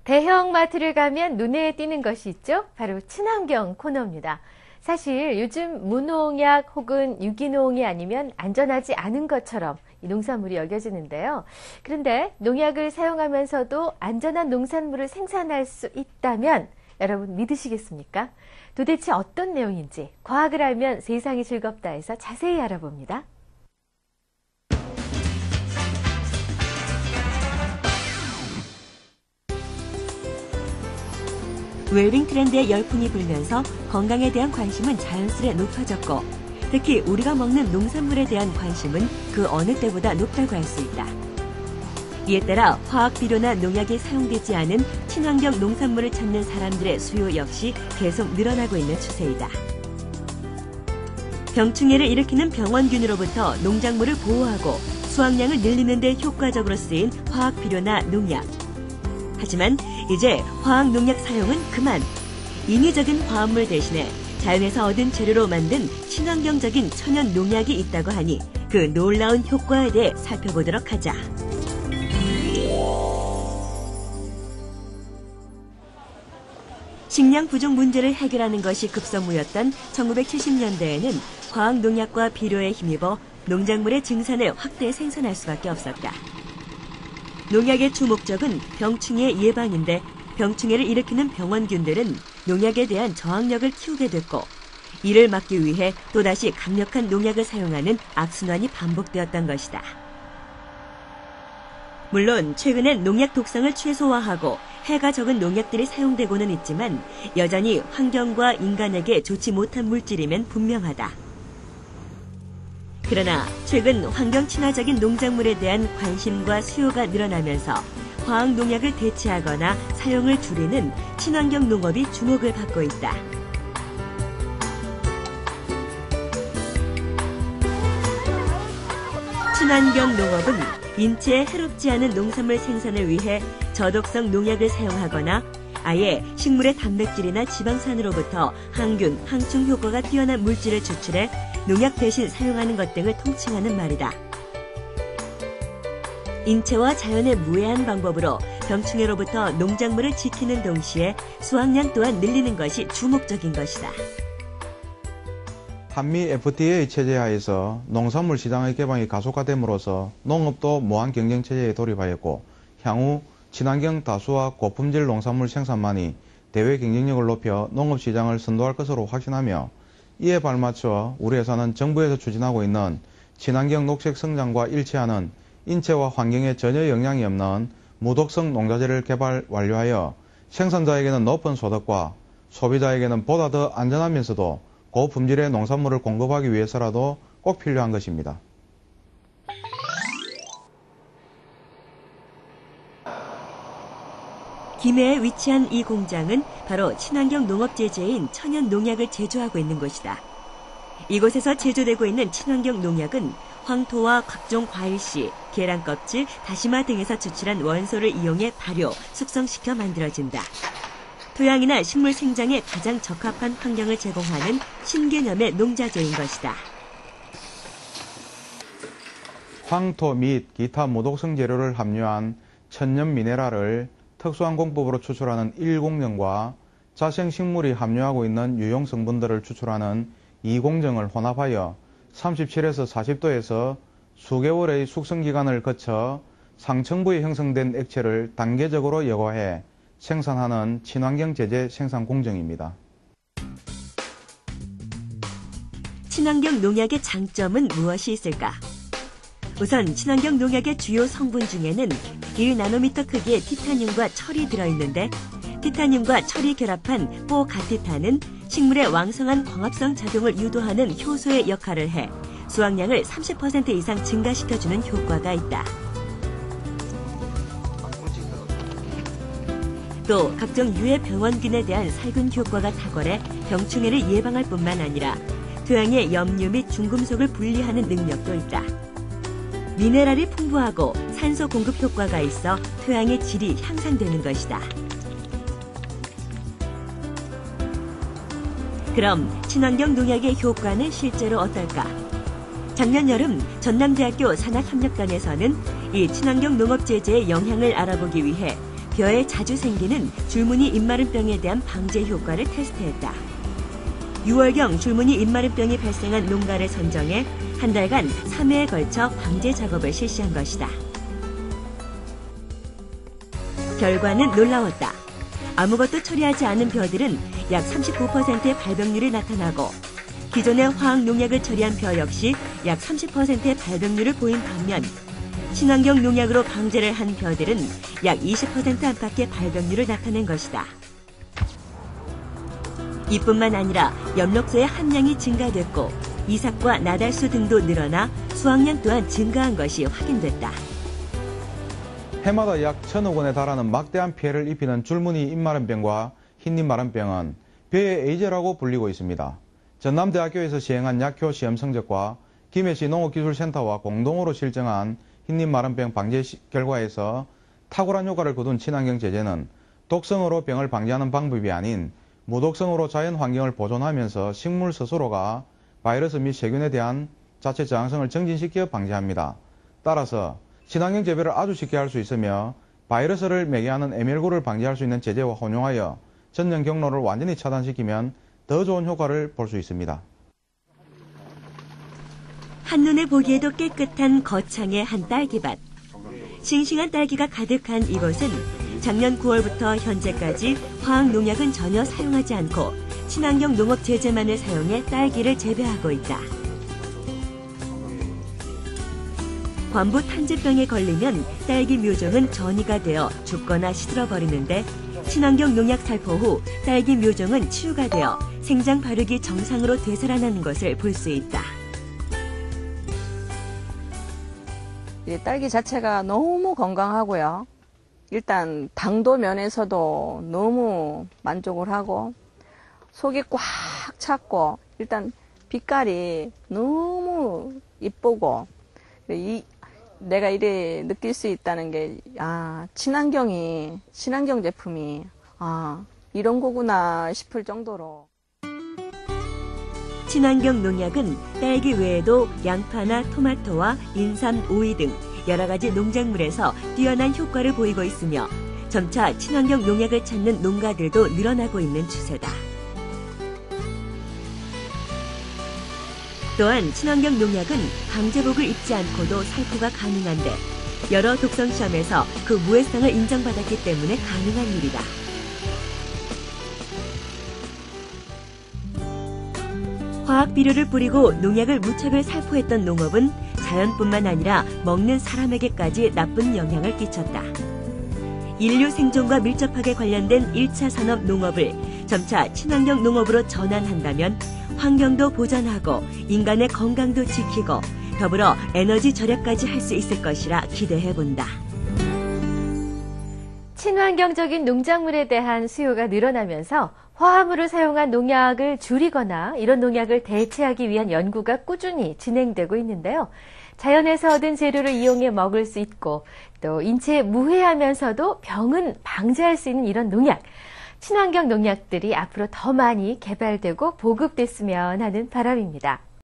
대형마트를 가면 눈에 띄는 것이 있죠? 바로 친환경 코너입니다. 사실 요즘 무농약 혹은 유기농이 아니면 안전하지 않은 것처럼 이 농산물이 여겨지는데요. 그런데 농약을 사용하면서도 안전한 농산물을 생산할 수 있다면 여러분 믿으시겠습니까? 도대체 어떤 내용인지 과학을 알면 세상이 즐겁다에서 자세히 알아봅니다. 웰빙 트렌드의 열풍이 불면서 건강에 대한 관심은 자연스레 높아졌고, 특히 우리가 먹는 농산물에 대한 관심은 그 어느 때보다 높다고 할 수 있다. 이에 따라 화학 비료나 농약이 사용되지 않은 친환경 농산물을 찾는 사람들의 수요 역시 계속 늘어나고 있는 추세이다. 병충해를 일으키는 병원균으로부터 농작물을 보호하고 수확량을 늘리는 데 효과적으로 쓰인 화학 비료나 농약. 하지만 이제 화학 농약 사용은 그만. 인위적인 화합물 대신에 자연에서 얻은 재료로 만든 친환경적인 천연 농약이 있다고 하니 그 놀라운 효과에 대해 살펴보도록 하자. 식량 부족 문제를 해결하는 것이 급선무였던 1970년대에는 화학 농약과 비료에 힘입어 농작물의 증산을 확대 생산할 수밖에 없었다. 농약의 주 목적은 병충해 예방인데 병충해를 일으키는 병원균들은 농약에 대한 저항력을 키우게 됐고, 이를 막기 위해 또다시 강력한 농약을 사용하는 악순환이 반복되었던 것이다. 물론 최근엔 농약 독성을 최소화하고 해가 적은 농약들이 사용되고는 있지만 여전히 환경과 인간에게 좋지 못한 물질임은 분명하다. 그러나 최근 환경 친화적인 농작물에 대한 관심과 수요가 늘어나면서 화학 농약을 대체하거나 사용을 줄이는 친환경 농업이 주목을 받고 있다. 친환경 농업은 인체에 해롭지 않은 농산물 생산을 위해 저독성 농약을 사용하거나 아예 식물의 단백질이나 지방산으로부터 항균, 항충 효과가 뛰어난 물질을 추출해 농약 대신 사용하는 것 등을 통칭하는 말이다. 인체와 자연의 무해한 방법으로 병충해로부터 농작물을 지키는 동시에 수확량 또한 늘리는 것이 주목적인 것이다. 한미 FTA 체제 하에서 농산물 시장의 개방이 가속화됨으로써 농업도 무한 경쟁 체제에 돌입하였고, 향후 친환경 다수와 고품질 농산물 생산만이 대외 경쟁력을 높여 농업 시장을 선도할 것으로 확신하며, 이에 발맞춰 우리 회사는 정부에서 추진하고 있는 친환경 녹색 성장과 일치하는 인체와 환경에 전혀 영향이 없는 무독성 농자재를 개발 완료하여 생산자에게는 높은 소득과 소비자에게는 보다 더 안전하면서도 고품질의 농산물을 공급하기 위해서라도 꼭 필요한 것입니다. 김해에 위치한 이 공장은 바로 친환경 농업제재인 천연 농약을 제조하고 있는 곳이다. 이곳에서 제조되고 있는 친환경 농약은 황토와 각종 과일씨, 계란 껍질, 다시마 등에서 추출한 원소를 이용해 발효, 숙성시켜 만들어진다. 토양이나 식물 생장에 가장 적합한 환경을 제공하는 신개념의 농자재인 것이다. 황토 및 기타 무독성 재료를 함유한 천연 미네랄을 특수한 공법으로 추출하는 1공정과 자생식물이 함유하고 있는 유용 성분들을 추출하는 2공정을 혼합하여 37에서 40도에서 수개월의 숙성기간을 거쳐 상층부에 형성된 액체를 단계적으로 여과해 생산하는 친환경 제재 생산 공정입니다. 친환경 농약의 장점은 무엇이 있을까? 우선 친환경 농약의 주요 성분 중에는 1나노미터 크기의 티타늄과 철이 들어있는데, 티타늄과 철이 결합한 포가티탄은 식물의 왕성한 광합성 작용을 유도하는 효소의 역할을 해 수확량을 30% 이상 증가시켜주는 효과가 있다. 또 각종 유해 병원균에 대한 살균 효과가 탁월해 병충해를 예방할 뿐만 아니라 토양의 염류 및 중금속을 분리하는 능력도 있다. 미네랄이 풍부하고 산소 공급 효과가 있어 토양의 질이 향상되는 것이다. 그럼 친환경 농약의 효과는 실제로 어떨까? 작년 여름 전남대학교 산학협력단에서는 이 친환경 농업 제재의 영향을 알아보기 위해 벼에 자주 생기는 줄무늬 입마름병에 대한 방제 효과를 테스트했다. 6월경 줄무늬 입마름병이 발생한 농가를 선정해 한 달간 3회에 걸쳐 방제 작업을 실시한 것이다. 결과는 놀라웠다. 아무것도 처리하지 않은 벼들은 약 39%의 발병률이 나타나고 기존의 화학 농약을 처리한 벼 역시 약 30%의 발병률을 보인 반면 친환경 농약으로 방제를 한 벼들은 약 20% 안팎의 발병률을 나타낸 것이다. 이뿐만 아니라 엽록소의 함량이 증가됐고 이삭과 나달수 등도 늘어나 수확량 또한 증가한 것이 확인됐다. 해마다 약 1,000억 원에 달하는 막대한 피해를 입히는 줄무늬 잎마름병과 흰잎마름병은 벼의 에이즈라고 불리고 있습니다. 전남대학교에서 시행한 약효 시험 성적과 김해시 농업기술센터와 공동으로 실정한 흰잎마름병 방제 결과에서 탁월한 효과를 거둔 친환경 제재는 독성으로 병을 방지하는 방법이 아닌 무독성으로 자연 환경을 보존하면서 식물 스스로가 바이러스 및 세균에 대한 자체 저항성을 증진시켜 방지합니다. 따라서 친환경 재배를 아주 쉽게 할 수 있으며 바이러스를 매개하는 에밀구를 방지할 수 있는 제재와 혼용하여 전년 경로를 완전히 차단시키면 더 좋은 효과를 볼 수 있습니다. 한눈에 보기에도 깨끗한 거창의 한 딸기밭. 싱싱한 딸기가 가득한 이곳은 작년 9월부터 현재까지 화학 농약은 전혀 사용하지 않고 친환경 농업 제재만을 사용해 딸기를 재배하고 있다. 관부 탄저병에 걸리면 딸기 묘종은 전이가 되어 죽거나 시들어버리는데 친환경 농약 살포 후 딸기 묘종은 치유가 되어 생장 발육이 정상으로 되살아나는 것을 볼 수 있다. 딸기 자체가 너무 건강하고요. 일단 당도 면에서도 너무 만족을 하고 속이 꽉 찼고 일단 빛깔이 너무 이쁘고 내가 이래 느낄 수 있다는 게 친환경 제품이 이런 거구나 싶을 정도로. 친환경 농약은 딸기 외에도 양파나 토마토와 인삼, 오이 등 여러 가지 농작물에서 뛰어난 효과를 보이고 있으며 점차 친환경 농약을 찾는 농가들도 늘어나고 있는 추세다. 또한 친환경 농약은 방제복을 입지 않고도 살포가 가능한데 여러 독성 시험에서 그 무해성을 인정받았기 때문에 가능한 일이다. 화학 비료를 뿌리고 농약을 무차별 살포했던 농업은 자연뿐만 아니라 먹는 사람에게까지 나쁜 영향을 끼쳤다. 인류 생존과 밀접하게 관련된 1차 산업 농업을 점차 친환경 농업으로 전환한다면 환경도 보전하고 인간의 건강도 지키고 더불어 에너지 절약까지 할 수 있을 것이라 기대해본다. 친환경적인 농작물에 대한 수요가 늘어나면서 화합물을 사용한 농약을 줄이거나 이런 농약을 대체하기 위한 연구가 꾸준히 진행되고 있는데요. 자연에서 얻은 재료를 이용해 먹을 수 있고 또 인체에 무해하면서도 병은 방지할 수 있는 이런 농약. 친환경 농약들이 앞으로 더 많이 개발되고 보급됐으면 하는 바람입니다.